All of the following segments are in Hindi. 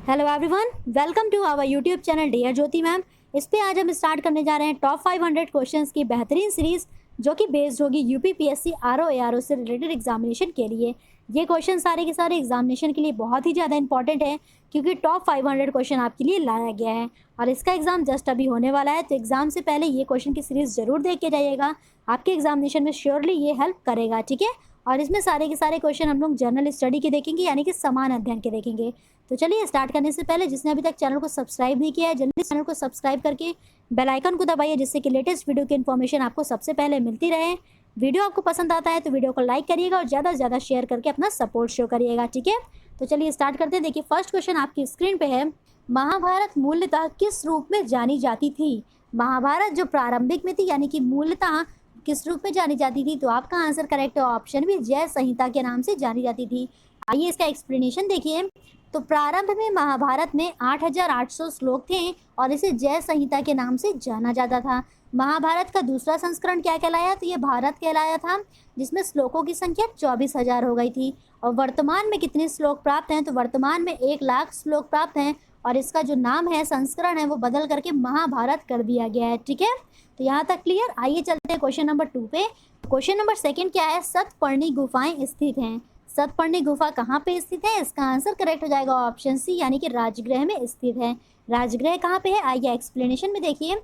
Hello everyone, welcome to our YouTube channel dear Jyoti ma'am. इस पे आज हम स्टार्ट करने जा रहे हैं टॉप 500 क्वेश्चंस की बेहतरीन सीरीज, जो कि बेस्ड होगी यूपीपीएससी आरओ एआरओ से रिलेटेड एग्जामिनेशन के लिए। ये क्वेश्चन सारे के सारे एग्जामिनेशन के लिए बहुत ही ज़्यादा इंपॉर्टेंट है, क्योंकि टॉप 500 क्वेश्चन आपके लिए लाया गया है और इसका एग्जाम जस्ट अभी होने वाला है। तो एग्जाम से पहले ये क्वेश्चन की सीरीज जरूर देख के जाइएगा, आपके एग्जामिनेशन में श्योरली ये हेल्प करेगा, ठीक है। और इसमें सारे के सारे क्वेश्चन हम लोग जनरल स्टडी के देखेंगे, यानी कि समान अध्ययन के देखेंगे। तो चलिए स्टार्ट करने से पहले जिसने अभी तक चैनल को सब्सक्राइब नहीं किया है, जल्दी चैनल को सब्सक्राइब करके बेल आइकन को दबाइए, जिससे कि लेटेस्ट वीडियो की इन्फॉर्मेशन आपको सबसे पहले मिलती रहे। वीडियो आपको पसंद आता है तो वीडियो को लाइक करिएगा और ज़्यादा से ज़्यादा शेयर करके अपना सपोर्ट शो करिएगा, ठीक है। तो चलिए स्टार्ट करते हैं। देखिए फर्स्ट क्वेश्चन आपकी स्क्रीन पे है, महाभारत मूलतः किस रूप में जानी जाती थी। महाभारत जो प्रारंभिक में थी, यानी कि मूलतः किस रूप में जानी जाती थी, तो आपका आंसर करेक्ट है ऑप्शन भी जय संहिता के नाम से जानी जाती थी। आइए इसका एक्सप्लेनेशन देखिए। तो प्रारंभ में महाभारत में 8800 श्लोक थे और इसे जय संहिता के नाम से जाना जाता था। महाभारत का दूसरा संस्करण क्या कहलाया, तो ये भारत कहलाया था, जिसमें श्लोकों की संख्या 24,000 हो गई थी। और वर्तमान में कितने श्लोक प्राप्त हैं, तो वर्तमान में 1,00,000 श्लोक प्राप्त हैं और इसका जो नाम है, संस्करण है, वो बदल करके महाभारत कर दिया गया है, ठीक है। तो यहाँ तक क्लियर। आइए चलते हैं क्वेश्चन नंबर 2 पे। क्वेश्चन नंबर 2 क्या है, सतपर्णी गुफाएं स्थित हैं। सतपर्णी गुफा कहाँ पे स्थित है, इसका आंसर करेक्ट हो जाएगा ऑप्शन सी, यानी कि राजगृह में स्थित है। राजगृह कहाँ पे है, आइए एक्सप्लेनेशन में देखिए।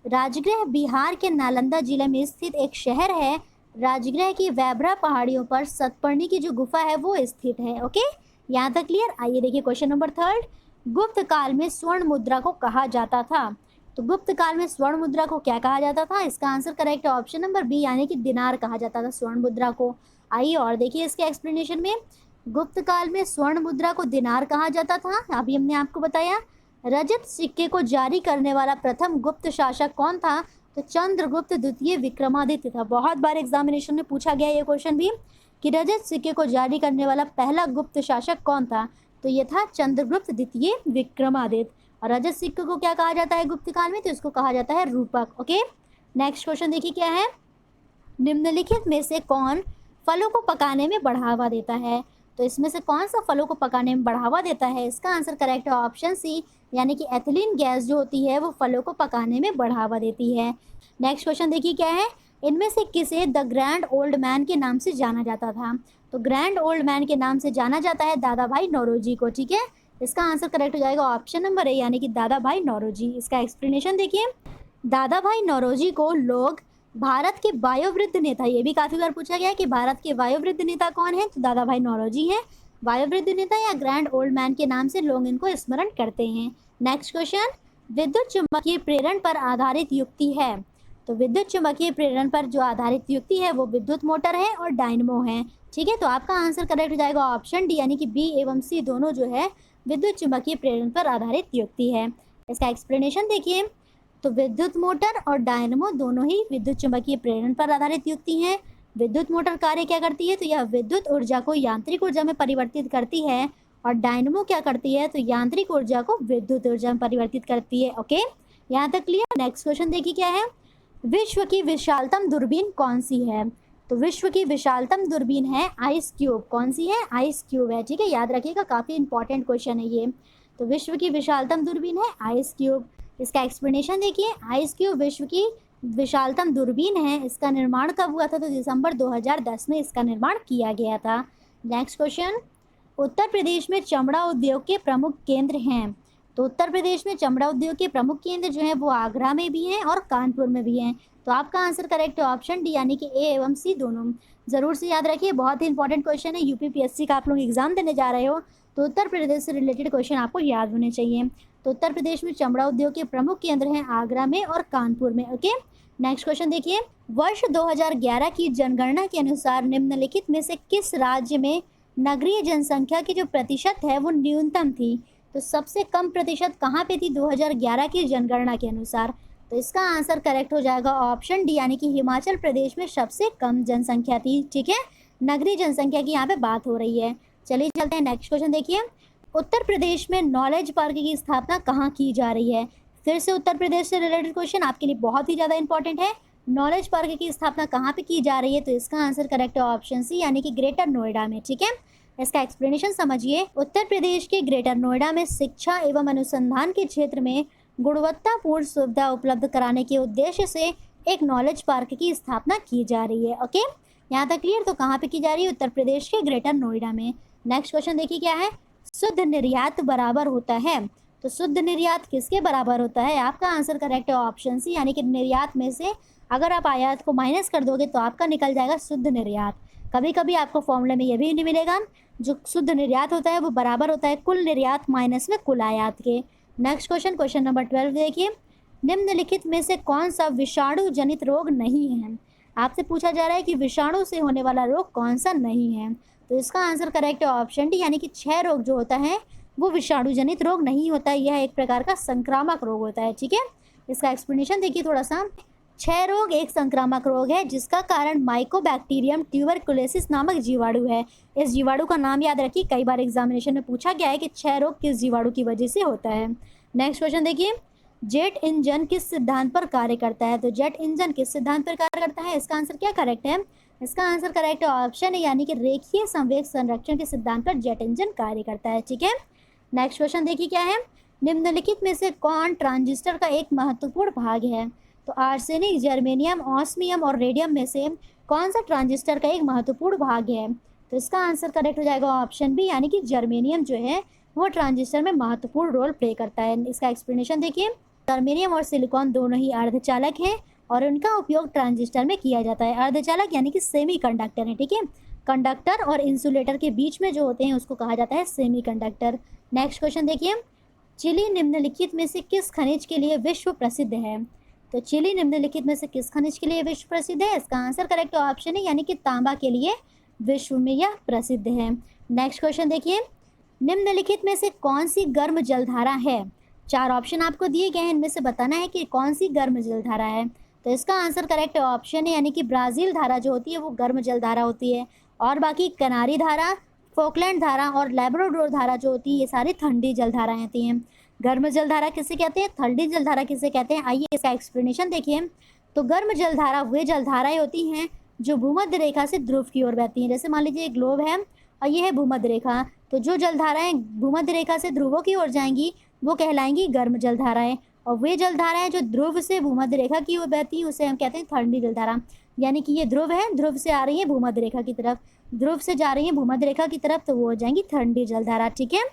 राजगृह बिहार के नालंदा जिले में स्थित एक शहर है। राजगृह की वैभरा पहाड़ियों पर सतपर्णी की जो गुफा है वो स्थित है। ओके, यहाँ तक क्लियर। आइए देखिए क्वेश्चन नंबर 3, गुप्त काल में स्वर्ण मुद्रा को कहा जाता था। तो गुप्त काल में स्वर्ण मुद्रा को क्या कहा जाता था, इसका आंसर करेक्ट है ऑप्शन नंबर बी, यानी कि दिनार कहा जाता था स्वर्ण मुद्रा को। आइए और देखिए इसके एक्सप्लेनेशन में। गुप्त काल में स्वर्ण मुद्रा को दिनार कहा जाता था, अभी हमने आपको बताया। रजत सिक्के को जारी करने वाला प्रथम गुप्त शासक कौन था, तो चंद्रगुप्त द्वितीय विक्रमादित्य था। बहुत बार एग्जामिनेशन में पूछा गया ये क्वेश्चन भी, कि रजत सिक्के को जारी करने वाला पहला गुप्त शासक कौन था, तो ये था चंद्रगुप्त द्वितीय विक्रमादित्य। और रजत सिक्के को क्या कहा जाता है गुप्त काल में, तो इसको कहा जाता है रूपक। ओके, नेक्स्ट क्वेश्चन देखिए क्या है, निम्नलिखित में से कौन फलों को पकाने में बढ़ावा देता है। तो इसमें से कौन सा फलों को पकाने में बढ़ावा देता है, इसका आंसर करेक्ट है ऑप्शन सी, यानी कि एथिलीन गैस जो होती है वो फलों को पकाने में बढ़ावा देती है। नेक्स्ट क्वेश्चन देखिए क्या है, इनमें से किसे द ग्रैंड ओल्ड मैन के नाम से जाना जाता था। तो ग्रैंड ओल्ड मैन के नाम से जाना जाता है दादा भाई नौरोजी को, ठीक है। इसका आंसर करेक्ट हो जाएगा ऑप्शन नंबर ए, यानी कि दादा भाई नौरोजी। इसका एक्सप्लेनेशन देखिए। दादा भाई नौरोजी को लोग भारत के वायोवृद्ध नेता, ये भी काफी बार पूछा गया है कि भारत के वायोवृद्ध नेता कौन है, तो दादा भाई नौरोजी हैं। वायोवृद्ध नेता या ग्रैंड ओल्ड मैन के नाम से लोग इनको स्मरण करते हैं। नेक्स्ट क्वेश्चन, विद्युत चुम्बकीय प्रेरण पर आधारित युक्ति है। तो विद्युत चुम्बकीय प्रेरण पर जो आधारित युक्ति है वो विद्युत मोटर है और डायनमो है, ठीक है। तो आपका आंसर करेक्ट हो जाएगा ऑप्शन डी, यानी कि बी एवं सी दोनों जो है विद्युत चुम्बकीय प्रेरण पर आधारित युक्ति है। इसका एक्सप्लेनेशन देखिए। तो विद्युत मोटर और डायनमो दोनों ही विद्युत चुम्बकीय प्रेरण पर आधारित युक्ति हैं। विद्युत मोटर कार्य क्या करती है, तो यह विद्युत ऊर्जा को यांत्रिक ऊर्जा में परिवर्तित करती है, और डायनमो क्या करती है, तो यांत्रिक ऊर्जा को विद्युत ऊर्जा में परिवर्तित करती है। ओके, यहाँ तक क्लियर। नेक्स्ट क्वेश्चन देखिए क्या है, विश्व की विशालतम दूरबीन कौन सी है। तो विश्व की विशालतम दूरबीन है आइस क्यूब। कौन सी है, आइस क्यूब है, ठीक है। याद रखिएगा, काफी इंपॉर्टेंट क्वेश्चन है ये। तो विश्व की विशालतम दूरबीन है आइस क्यूब। इसका एक्सप्लेनेशन देखिए। आइस क्यूब विश्व की विशालतम दूरबीन है। इसका निर्माण कब हुआ था, तो दिसंबर 2010 में इसका निर्माण किया गया था। नेक्स्ट क्वेश्चन, उत्तर प्रदेश में चमड़ा उद्योग के प्रमुख केंद्र हैं। तो उत्तर प्रदेश में चमड़ा उद्योग के प्रमुख केंद्र जो हैं वो आगरा में भी हैं और कानपुर में भी हैं। तो आपका आंसर करेक्ट है ऑप्शन डी, यानी कि ए एवं सी दोनों। जरूर से याद रखिए, बहुत ही इंपॉर्टेंट क्वेश्चन है, यूपीपीएससी का आप लोग एग्जाम देने जा रहे हो तो उत्तर प्रदेश से रिलेटेड क्वेश्चन आपको याद होने चाहिए। तो उत्तर प्रदेश में चमड़ा उद्योग के प्रमुख केंद्र हैं आगरा में और कानपुर में। ओके, नेक्स्ट क्वेश्चन देखिए। वर्ष 2011 की जनगणना के अनुसार निम्नलिखित में से किस राज्य में नगरीय जनसंख्या की जो प्रतिशत है वो न्यूनतम थी। तो सबसे कम प्रतिशत कहाँ पे थी 2011 की जनगणना के अनुसार, तो इसका आंसर करेक्ट हो जाएगा ऑप्शन डी, यानी कि हिमाचल प्रदेश में सबसे कम जनसंख्या थी, ठीक है। नगरीय जनसंख्या की यहाँ पे बात हो रही है। चलिए चलते हैं नेक्स्ट क्वेश्चन देखिए। उत्तर प्रदेश में नॉलेज पार्क की स्थापना कहाँ की जा रही है। फिर से उत्तर प्रदेश से रिलेटेड क्वेश्चन आपके लिए बहुत ही ज़्यादा इंपॉर्टेंट है। नॉलेज पार्क की स्थापना कहाँ पे की जा रही है, तो इसका आंसर करेक्ट है ऑप्शन सी, यानी कि ग्रेटर नोएडा में, ठीक है। इसका एक्सप्लेनेशन समझिए। उत्तर प्रदेश के ग्रेटर नोएडा में शिक्षा एवं अनुसंधान के क्षेत्र में गुणवत्तापूर्ण सुविधा उपलब्ध कराने के उद्देश्य से एक नॉलेज पार्क की स्थापना की जा रही है। ओके, यहाँ तक क्लियर। तो कहाँ पे की जा रही है? उत्तर प्रदेश के ग्रेटर नोएडा में। नेक्स्ट क्वेश्चन देखिए क्या है। शुद्ध निर्यात बराबर होता है, तो शुद्ध निर्यात किसके बराबर होता है? आपका आंसर करेक्ट है ऑप्शन सी, यानी कि निर्यात में से अगर आप आयात को माइनस कर दोगे तो आपका निकल जाएगा शुद्ध निर्यात। कभी कभी आपको फॉर्मूले में ये भी नहीं मिलेगा, जो शुद्ध निर्यात होता है वो बराबर होता है कुल निर्यात माइनस में कुल आयात के। नेक्स्ट क्वेश्चन, क्वेश्चन नंबर 12 देखिए। निम्नलिखित में से कौन सा विषाणु जनित रोग नहीं है? आपसे पूछा जा रहा है कि विषाणु से होने वाला रोग कौन सा नहीं है, तो इसका आंसर करेक्ट है ऑप्शन डी, यानी कि 6 रोग जो होता है वो विषाणु जनित रोग नहीं होता है। यह एक प्रकार का संक्रामक रोग होता है। ठीक है, इसका एक्सप्लेनेशन देखिए थोड़ा सा। 6 रोग एक संक्रामक रोग है जिसका कारण माइकोबैक्टीरियम ट्यूबरकुलोसिस नामक जीवाणु है। इस जीवाणु का नाम याद रखिए, कई बार एग्जामिनेशन में पूछा गया है कि 6 रोग किस जीवाणु की वजह से होता है। नेक्स्ट क्वेश्चन देखिए। जेट इंजन किस सिद्धांत पर कार्य करता है? तो जेट इंजन किस सिद्धांत पर कार्य करता है? इसका आंसर क्या करेक्ट है? इसका आंसर करेक्ट है ऑप्शन है, यानी कि रेखीय संवेग संरक्षण के सिद्धांत पर जेट इंजन कार्य करता है। ठीक है, नेक्स्ट क्वेश्चन देखिए क्या है। निम्नलिखित में से कौन ट्रांजिस्टर का एक महत्वपूर्ण भाग है? तो आर्सेनिक, जर्मेनियम, ऑस्मियम और रेडियम में से कौन सा ट्रांजिस्टर का एक महत्वपूर्ण भाग है? तो इसका आंसर करेक्ट हो जाएगा ऑप्शन बी, यानी कि जर्मेनियम जो है वो ट्रांजिस्टर में महत्वपूर्ण रोल प्ले करता है। इसका एक्सप्लेनेशन देखिए। जर्मेनियम और सिलिकॉन दोनों ही अर्धचालक हैं और उनका उपयोग ट्रांजिस्टर में किया जाता है। अर्धचालक यानी कि सेमीकंडक्टर है। ठीक है, कंडक्टर और इंसुलेटर के बीच में जो होते हैं उसको कहा जाता है सेमीकंडक्टर। नेक्स्ट क्वेश्चन देखिए। चिली निम्नलिखित में से किस खनिज के लिए विश्व प्रसिद्ध है? तो चिली निम्नलिखित में से किस खनिज के लिए विश्व प्रसिद्ध है? इसका आंसर करेक्ट ऑप्शन है, यानी कि तांबा के लिए विश्व में यह प्रसिद्ध है। नेक्स्ट क्वेश्चन देखिए। निम्नलिखित में से कौन सी गर्म जलधारा है? 4 ऑप्शन आपको दिए गए हैं, इनमें से बताना है कि कौन सी गर्म जलधारा है। तो इसका आंसर करेक्ट ऑप्शन है, यानी कि ब्राज़ील धारा जो होती है वो गर्म जलधारा होती है, और बाकी कनारी धारा, फोकलैंड धारा और लैब्राडोर धारा जो होती है ये सारी ठंडी जलधाराएं होती हैं। गर्म जलधारा किसे कहते हैं, ठंडी जलधारा किसे कहते हैं? आइए इसका एक्सप्लेनेशन देखिए। तो गर्म जलधारा वे जलधाराएं होती हैं जो भूमध्य रेखा से ध्रुव की ओर बहती हैं। जैसे मान लीजिए एक ग्लोब है और ये है भूमध्य रेखा, तो जो जलधाराएं भूमध्य रेखा से ध्रुवों की ओर जाएंगी वो कहलाएंगी गर्म जलधाराएं, और वे जलधाराएं जो ध्रुव से भूमध्य रेखा की ओर बहती हैं उसे हम कहते हैं ठंडी जलधारा। यानी कि ये ध्रुव है, ध्रुव से आ रही है भूमध्य रेखा की तरफ, ध्रुव से जा रही है भूमध्य रेखा की तरफ, तो वो हो जाएंगी ठंडी जलधारा। ठीक है,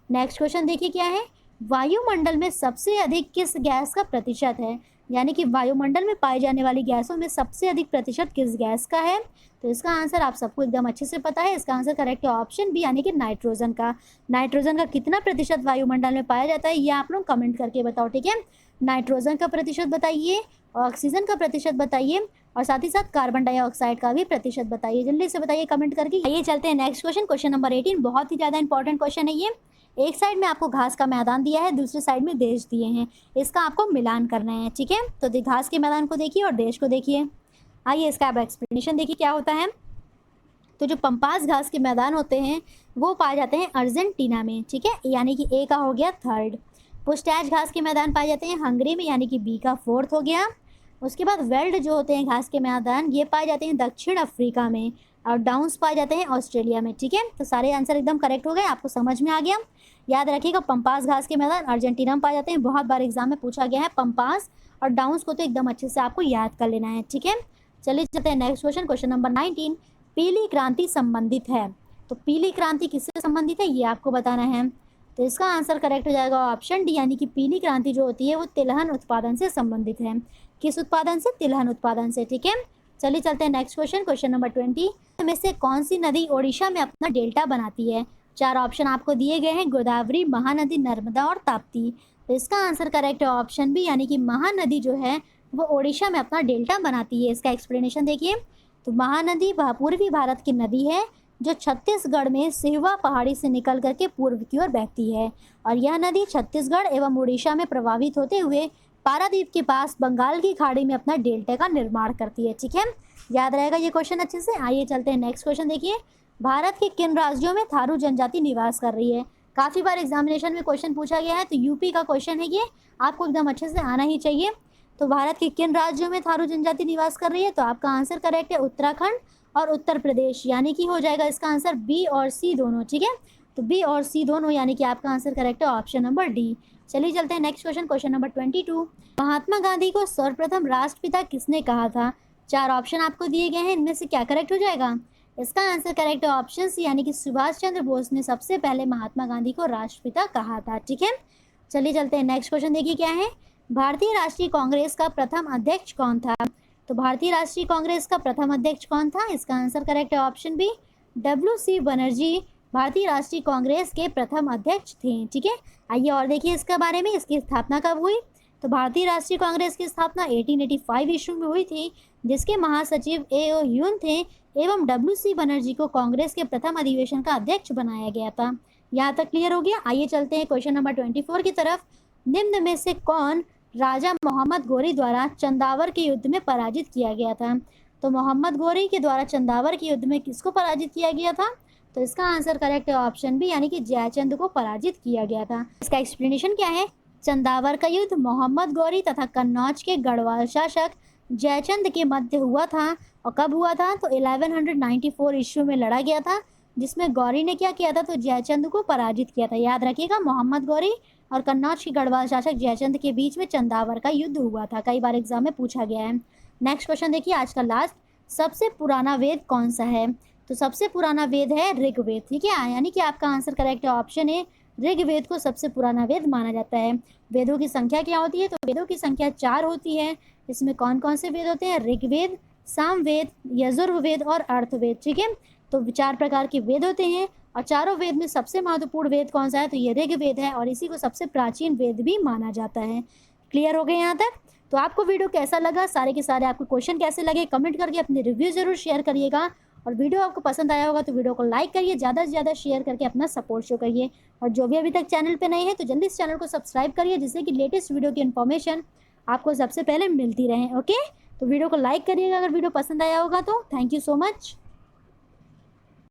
नेक्स्ट क्वेश्चन देखिए क्या है। वायुमंडल में सबसे अधिक किस गैस का प्रतिशत है? यानी कि वायुमंडल में पाई जाने वाली गैसों में सबसे अधिक प्रतिशत किस गैस का है? तो इसका आंसर आप सबको एकदम अच्छे से पता है। इसका आंसर करेक्ट है ऑप्शन बी, यानी कि नाइट्रोजन का। नाइट्रोजन का कितना प्रतिशत वायुमंडल में पाया जाता है ये आप लोग कमेंट करके बताओ। ठीक है, नाइट्रोजन का प्रतिशत बताइए, ऑक्सीजन का प्रतिशत बताइए, और साथ ही साथ कार्बन डाइऑक्साइड का भी प्रतिशत बताइए। जल्दी से बताइए कमेंट करके। आइए चलते हैं नेक्स्ट क्वेश्चन, क्वेश्चन नंबर 18। बहुत ही ज़्यादा इंपॉर्टेंट क्वेश्चन है ये। एक साइड में आपको घास का मैदान दिया है, दूसरी साइड में देश दिए हैं, इसका आपको मिलान करना है। ठीक है, तो घास के मैदान को देखिए और देश को देखिए। आइए इसका अब एक्सप्लेनेशन देखिए क्या होता है। तो जो पंपास घास के मैदान होते हैं वो पाए जाते हैं अर्जेंटीना में। ठीक है, यानी कि ए का हो गया 3rd। पुस्टैच घास के मैदान पाए जाते हैं हंगरी में, यानी कि बी का 4th हो गया। उसके बाद वेल्ड जो होते हैं घास के मैदान ये पाए जाते हैं दक्षिण अफ्रीका में, और डाउन्स पाए जाते हैं ऑस्ट्रेलिया में। ठीक है, तो सारे आंसर एकदम करेक्ट हो गए, आपको समझ में आ गया। याद रखिएगा पंपास घास के मैदान अर्जेंटीना में पाए जाते हैं, बहुत बार एग्जाम में पूछा गया है पंपास और डाउन्स को, तो एकदम अच्छे से आपको याद कर लेना है। ठीक है, चलिए चलते हैं नेक्स्ट क्वेश्चन, क्वेश्चन नंबर 19। पीली क्रांति संबंधित है, तो पीली क्रांति किससे संबंधित है ये आपको बताना है। तो इसका आंसर करेक्ट हो जाएगा ऑप्शन डी, यानी कि पीली क्रांति जो होती है वो तिलहन उत्पादन से संबंधित है। किस उत्पादन से? तिलहन उत्पादन से। ठीक है, चलिए चलते हैं नेक्स्ट क्वेश्चन, क्वेश्चन नंबर 20। में से कौन सी नदी ओडिशा में अपना डेल्टा बनाती है? 4 ऑप्शन आपको दिए गए हैं, गोदावरी, महानदी, नर्मदा और ताप्ती। तो इसका आंसर करेक्ट है ऑप्शन बी, यानी कि महानदी जो है वो ओडिशा में अपना डेल्टा बनाती है। इसका एक्सप्लेनेशन देखिए। तो महानदी पूर्वी भारत की नदी है जो छत्तीसगढ़ में सिहवा पहाड़ी से निकल करके पूर्व की ओर बहती है, और यह नदी छत्तीसगढ़ एवं उड़ीसा में प्रभावित होते हुए पारादीप के पास बंगाल की खाड़ी में अपना डेल्टा का निर्माण करती है। ठीक है, याद रहेगा ये क्वेश्चन अच्छे से। आइए चलते हैं नेक्स्ट क्वेश्चन देखिए। भारत के किन राज्यों में थारू जनजाति निवास कर रही है? काफ़ी बार एग्जामिनेशन में क्वेश्चन पूछा गया है, तो यूपी का क्वेश्चन है ये, आपको एकदम अच्छे से आना ही चाहिए। तो भारत के किन राज्यों में थारू जनजाति निवास कर रही है? तो आपका आंसर करेक्ट है उत्तराखंड और उत्तर प्रदेश, यानी कि हो जाएगा इसका आंसर बी और सी दोनों। ठीक है, तो बी और सी दोनों यानी कि आपका आंसर करेक्ट है ऑप्शन नंबर डी। चलिए चलते हैं next question, question number 22। Mahatma Gandhi को सर्वप्रथम राष्ट्रपिता किसने कहा था? 4 ऑप्शन आपको दिए गए हैं, इनमें से क्या करेक्ट हो जाएगा? इसका आंसर करेक्ट है ऑप्शन सी, यानी कि सुभाष चंद्र बोस ने सबसे पहले महात्मा गांधी को राष्ट्रपिता कहा था। ठीक है, चलिए चलते हैं नेक्स्ट क्वेश्चन, देखिए क्या है। भारतीय राष्ट्रीय कांग्रेस का प्रथम अध्यक्ष कौन था? तो भारतीय राष्ट्रीय कांग्रेस का प्रथम अध्यक्ष कौन था? इसका आंसर करेक्ट है ऑप्शन बी, डब्ल्यू.सी. बनर्जी भारतीय राष्ट्रीय कांग्रेस के प्रथम अध्यक्ष थे। ठीक है, आइए और देखिए इसके बारे में, इसकी स्थापना कब हुई? तो भारतीय राष्ट्रीय कांग्रेस की स्थापना 1885 ईस्वी में हुई थी, जिसके महासचिव ए.ओ. ह्यून थे एवं डब्ल्यू.सी. बनर्जी को कांग्रेस के प्रथम अधिवेशन का अध्यक्ष बनाया गया था। यहाँ तक क्लियर हो गया। आइए चलते हैं क्वेश्चन नंबर 24 की तरफ। निम्न में से कौन राजा मोहम्मद गोरी द्वारा चंदावर के युद्ध में पराजित किया गया था? तो मोहम्मद गोरी के द्वारा चंदावर के युद्ध में किसको पराजित किया गया था? तो इसका आंसर करेक्ट है ऑप्शन बी, यानी कि जयचंद को पराजित किया गया था। इसका एक्सप्लेनेशन क्या है? चंदावर का युद्ध मोहम्मद गोरी तथा कन्नौज के गढ़वाल शासक जयचंद के मध्य हुआ था। और कब हुआ था? तो 1194 ईस्वी में लड़ा गया था, जिसमें गौरी ने क्या किया था? तो जयचंद को पराजित किया था। याद रखिएगा, मोहम्मद गौरी और कन्नौज के गढ़वाल शासक जयचंद के बीच में चंदावर का युद्ध हुआ था। कई बार एग्जाम में पूछा गया है। नेक्स्ट क्वेश्चन देखिए, आज का लास्ट। सबसे पुराना वेद कौन सा है? तो सबसे पुराना वेद है ऋग्वेद। ठीक है, यानी कि आपका आंसर करेक्ट है ऑप्शन ए, ऋग्वेद को सबसे पुराना वेद माना जाता है। वेदों की संख्या क्या होती है? तो वेदों की संख्या 4 होती है। इसमें कौन कौन से वेद होते हैं? ऋग्वेद, सामवेद, यजुर्वेद और अर्थवेद। ठीक है, तो 4 प्रकार के वेद होते हैं और चारों वेद में सबसे महत्वपूर्ण वेद कौन सा है? तो ये ऋग्वेद है और इसी को सबसे प्राचीन वेद भी माना जाता है। क्लियर हो गए यहाँ तक? तो आपको वीडियो कैसा लगा, सारे के सारे आपको क्वेश्चन कैसे लगे, कमेंट करके अपने रिव्यू जरूर शेयर करिएगा। और वीडियो आपको पसंद आया होगा तो वीडियो को लाइक करिए, ज़्यादा से ज़्यादा शेयर करके अपना सपोर्ट शो करिए। और जो भी अभी तक चैनल पे नए हैं तो जल्दी इस चैनल को सब्सक्राइब करिए, जिससे कि लेटेस्ट वीडियो की इन्फॉर्मेशन आपको सबसे पहले मिलती रहे। ओके, तो वीडियो को लाइक करिएगा अगर वीडियो पसंद आया होगा तो। Thank you so much.